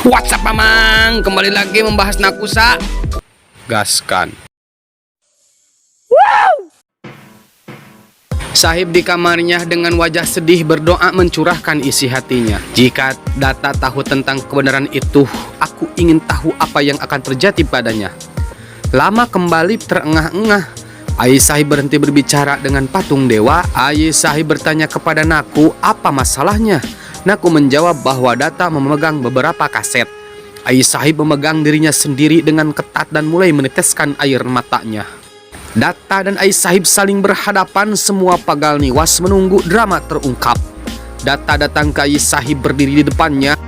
What's up Mamang? Kembali lagi membahas Nakusa. Gaskan. Sahib di kamarnya dengan wajah sedih berdoa mencurahkan isi hatinya. Jika Data tahu tentang kebenaran itu, aku ingin tahu apa yang akan terjadi padanya. Lama kembali terengah-engah. Ayah Sahib berhenti berbicara dengan patung dewa. Ayah Sahib bertanya kepada Naku apa masalahnya. Naku menjawab bahwa Data memegang beberapa kaset. Ayah Sahib memegang dirinya sendiri dengan ketat dan mulai meneteskan air matanya. Data dan Ayah Sahib saling berhadapan, semua pagal niwas menunggu drama terungkap. Data datang ke Ayah Sahib berdiri di depannya.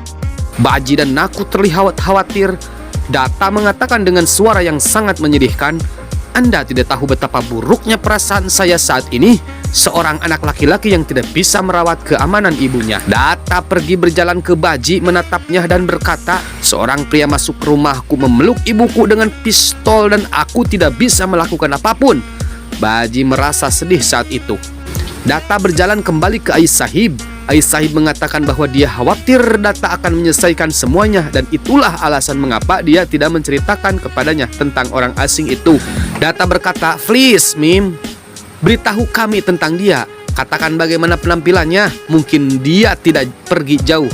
Baji dan Naku terlihat khawatir. Data mengatakan dengan suara yang sangat menyedihkan, "Anda tidak tahu betapa buruknya perasaan saya saat ini, seorang anak laki-laki yang tidak bisa merawat keamanan ibunya." Data pergi berjalan ke Baji, menatapnya dan berkata, "Seorang pria masuk ke rumahku, memeluk ibuku dengan pistol dan aku tidak bisa melakukan apapun." Baji merasa sedih saat itu. Data berjalan kembali ke Ayah Sahib. Ayah Sahib mengatakan bahwa dia khawatir Data akan menyelesaikan semuanya, dan itulah alasan mengapa dia tidak menceritakan kepadanya tentang orang asing itu. Data berkata, "Please, Mim, beritahu kami tentang dia. Katakan bagaimana penampilannya. Mungkin dia tidak pergi jauh.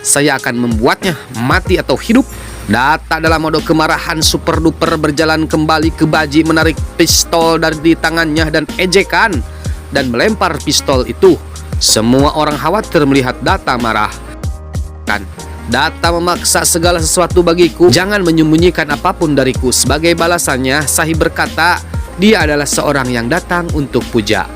Saya akan membuatnya mati atau hidup." Data dalam mode kemarahan super duper berjalan kembali ke Baji, menarik pistol dari tangannya dan ejekan, dan melempar pistol itu. Semua orang khawatir melihat Data marah. Data memaksa segala sesuatu bagiku. "Jangan menyembunyikan apapun dariku." Sebagai balasannya, Sahib berkata, dia adalah seorang yang datang untuk puja.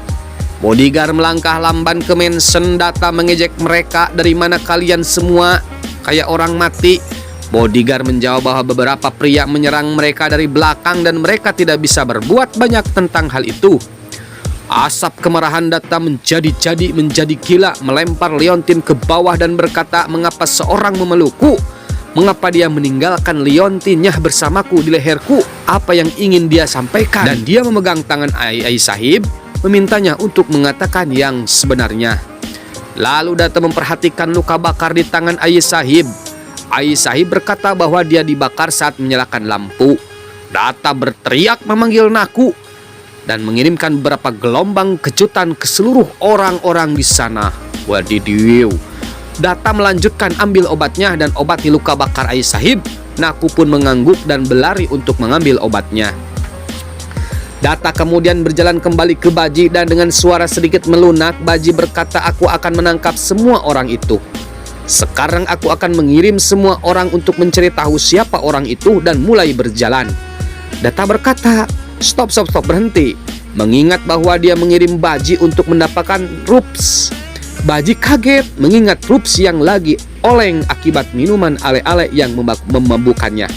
Bodyguard melangkah lamban ke mansion. Data mengejek mereka, "Dari mana kalian semua? Kayak orang mati." Bodyguard menjawab bahwa beberapa pria menyerang mereka dari belakang dan mereka tidak bisa berbuat banyak tentang hal itu. Asap kemarahan Data menjadi gila, melempar liontin ke bawah dan berkata, "Mengapa seorang memelukku? Mengapa dia meninggalkan liontinnya bersamaku di leherku? Apa yang ingin dia sampaikan?" Dan dia memegang tangan Ayah Sahib, memintanya untuk mengatakan yang sebenarnya. Lalu Data memperhatikan luka bakar di tangan Ayah Sahib. Ayah Sahib berkata bahwa dia dibakar saat menyalakan lampu. Data berteriak memanggil Naku dan mengirimkan beberapa gelombang kejutan ke seluruh orang-orang di sana. Wadidiw. Data melanjutkan ambil obatnya dan obati luka bakar Ayah Sahib. Naku pun mengangguk dan berlari untuk mengambil obatnya. Data kemudian berjalan kembali ke Baji dan dengan suara sedikit melunak, Baji berkata, "Aku akan menangkap semua orang itu. Sekarang aku akan mengirim semua orang untuk mencari tahu siapa orang itu dan mulai berjalan." Data berkata, Stop, berhenti. Mengingat bahwa dia mengirim Baji untuk mendapatkan Rups. Baji kaget mengingat Rups yang lagi oleng akibat minuman ale-ale yang memabukkannya.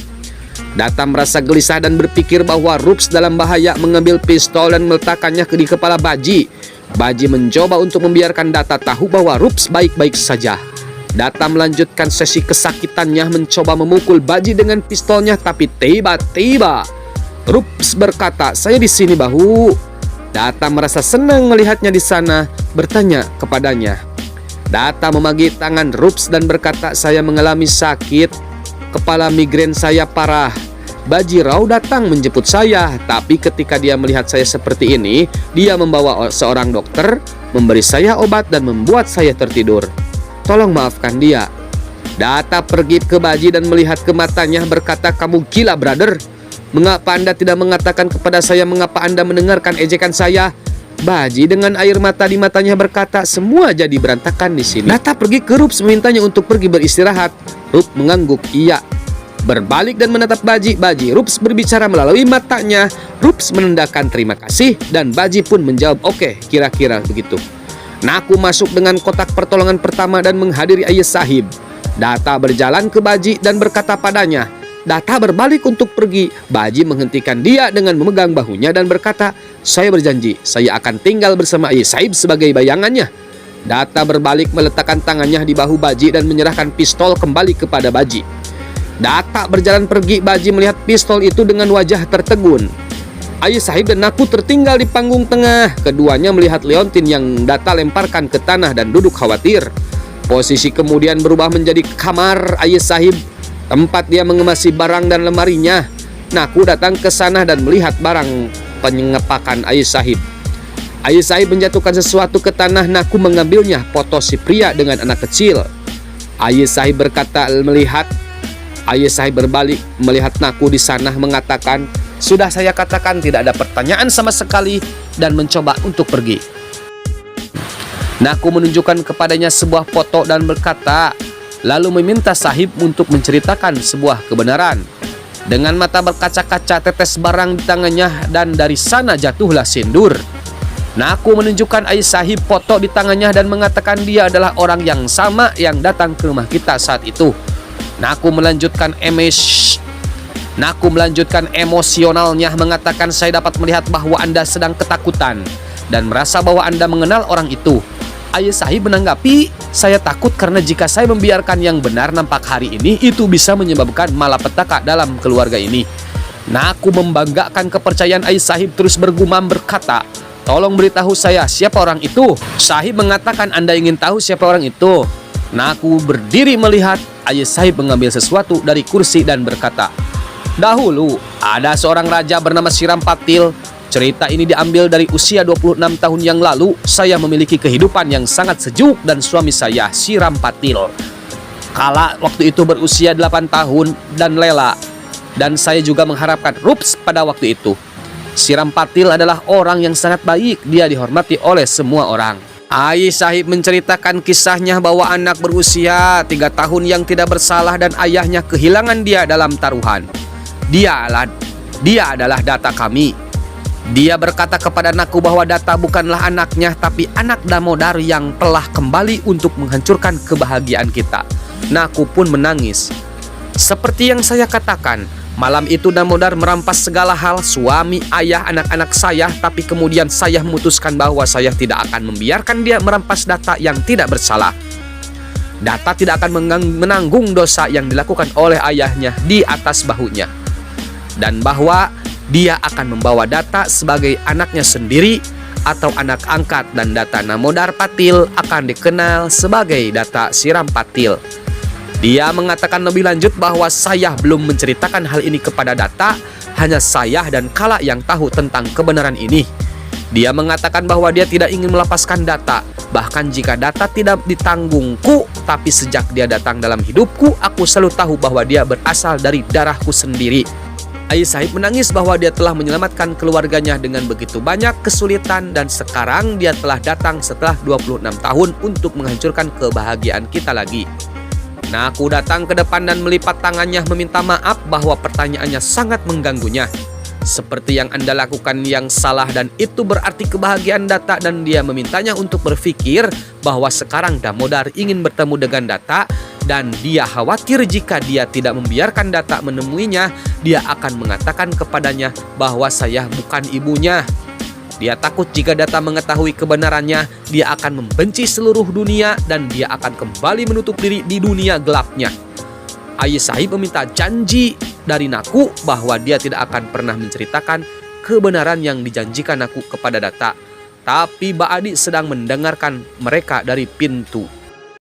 Data merasa gelisah dan berpikir bahwa Rups dalam bahaya, mengambil pistol dan meletakkannya di kepala Baji. Baji mencoba untuk membiarkan Data tahu bahwa Rups baik-baik saja. Data melanjutkan sesi kesakitannya, mencoba memukul Baji dengan pistolnya, tapi tiba-tiba Rups berkata, "Saya di sini, Bahu." Data merasa senang melihatnya di sana, bertanya kepadanya. Data memagi tangan Rups dan berkata, "Saya mengalami sakit, kepala migrain saya parah. Baji Rao datang menjemput saya, tapi ketika dia melihat saya seperti ini, dia membawa seorang dokter, memberi saya obat dan membuat saya tertidur. Tolong maafkan dia." Data pergi ke Baji dan melihat ke matanya, berkata, "Kamu gila, brother. Mengapa Anda tidak mengatakan kepada saya mengapa Anda mendengarkan ejekan saya?" Baji dengan air mata di matanya berkata, "Semua jadi berantakan di sini." Data pergi ke Rups memintanya untuk pergi beristirahat. Rups mengangguk iya. Berbalik dan menatap Baji. Rups berbicara melalui matanya. Rups menandakan terima kasih dan Baji pun menjawab, "Oke, kira-kira begitu." Naku masuk dengan kotak pertolongan pertama dan menghadiri Ayah Sahib. Data berjalan ke Baji dan berkata padanya. Data berbalik untuk pergi. Baji menghentikan dia dengan memegang bahunya dan berkata, "Saya berjanji, saya akan tinggal bersama Ayah Sahib sebagai bayangannya." Data berbalik meletakkan tangannya di bahu Baji dan menyerahkan pistol kembali kepada Baji. Data berjalan pergi. Baji melihat pistol itu dengan wajah tertegun. Ayah Sahib dan Naku tertinggal di panggung tengah. Keduanya melihat liontin yang Data lemparkan ke tanah dan duduk khawatir. Posisi kemudian berubah menjadi kamar Ayah Sahib. tempat dia mengemasi barang dan lemarinya. Naku datang ke sana dan melihat barang pengepakan Ayah Sahib. Ayah Sahib menjatuhkan sesuatu ke tanah. Naku mengambilnya, foto si pria dengan anak kecil. Ayah Sahib berkata melihat. Ayah Sahib berbalik melihat Naku di sana mengatakan, "Sudah saya katakan tidak ada pertanyaan sama sekali," dan mencoba untuk pergi. Naku menunjukkan kepadanya sebuah foto dan berkata, lalu meminta Sahib untuk menceritakan sebuah kebenaran. Dengan mata berkaca-kaca tetes barang di tangannya dan dari sana jatuhlah sindur. Naku menunjukkan Ayah Sahib foto di tangannya dan mengatakan dia adalah orang yang sama yang datang ke rumah kita saat itu. Naku melanjutkan emosionalnya mengatakan, "Saya dapat melihat bahwa Anda sedang ketakutan dan merasa bahwa Anda mengenal orang itu." Ayah Sahib menanggapi, "Saya takut karena jika saya membiarkan yang benar nampak hari ini, itu bisa menyebabkan malapetaka dalam keluarga ini." Naku membanggakan kepercayaan Ayah Sahib terus bergumam berkata, "Tolong beritahu saya siapa orang itu." Sahib mengatakan, "Anda ingin tahu siapa orang itu?" Naku berdiri melihat Ayah Sahib mengambil sesuatu dari kursi dan berkata, "Dahulu ada seorang raja bernama Siram Patil. Cerita ini diambil dari usia 26 tahun yang lalu. Saya memiliki kehidupan yang sangat sejuk dan suami saya, Siram Patil, kala waktu itu berusia 8 tahun dan lela. Dan saya juga mengharapkan Rups pada waktu itu. Siram Patil adalah orang yang sangat baik. Dia dihormati oleh semua orang." Ayah Sahib menceritakan kisahnya bahwa anak berusia 3 tahun yang tidak bersalah dan ayahnya kehilangan dia dalam taruhan. Dia adalah Datta kami. Dia berkata kepada Naku bahwa Datta bukanlah anaknya, tapi anak Damodar yang telah kembali untuk menghancurkan kebahagiaan kita. Naku pun menangis. Seperti yang saya katakan, malam itu Damodar merampas segala hal, suami, ayah, anak-anak saya, tapi kemudian saya memutuskan bahwa saya tidak akan membiarkan dia merampas Datta yang tidak bersalah. Datta tidak akan menanggung dosa yang dilakukan oleh ayahnya di atas bahunya. Dan bahwa dia akan membawa Datta sebagai anaknya sendiri atau anak angkat, dan Datta Damodar Patil akan dikenal sebagai Datta Siram Patil. Dia mengatakan lebih lanjut bahwa saya belum menceritakan hal ini kepada Datta, hanya saya dan Kala yang tahu tentang kebenaran ini. Dia mengatakan bahwa dia tidak ingin melepaskan Datta, bahkan jika Datta tidak ditanggungku, tapi sejak dia datang dalam hidupku, aku selalu tahu bahwa dia berasal dari darahku sendiri. Ayah Sahib menangis bahwa dia telah menyelamatkan keluarganya dengan begitu banyak kesulitan, dan sekarang dia telah datang setelah 26 tahun untuk menghancurkan kebahagiaan kita lagi. Naku datang ke depan dan melipat tangannya meminta maaf bahwa pertanyaannya sangat mengganggunya. Seperti yang Anda lakukan yang salah dan itu berarti kebahagiaan Datta, dan dia memintanya untuk berpikir bahwa sekarang Damodar ingin bertemu dengan Datta, dan dia khawatir jika dia tidak membiarkan Datta menemuinya, dia akan mengatakan kepadanya bahwa saya bukan ibunya. Dia takut jika Datta mengetahui kebenarannya, dia akan membenci seluruh dunia dan dia akan kembali menutup diri di dunia gelapnya. Ayah Sahib meminta janji dari Naku bahwa dia tidak akan pernah menceritakan kebenaran yang dijanjikan Naku kepada Datta. Tapi Ba'adi sedang mendengarkan mereka dari pintu.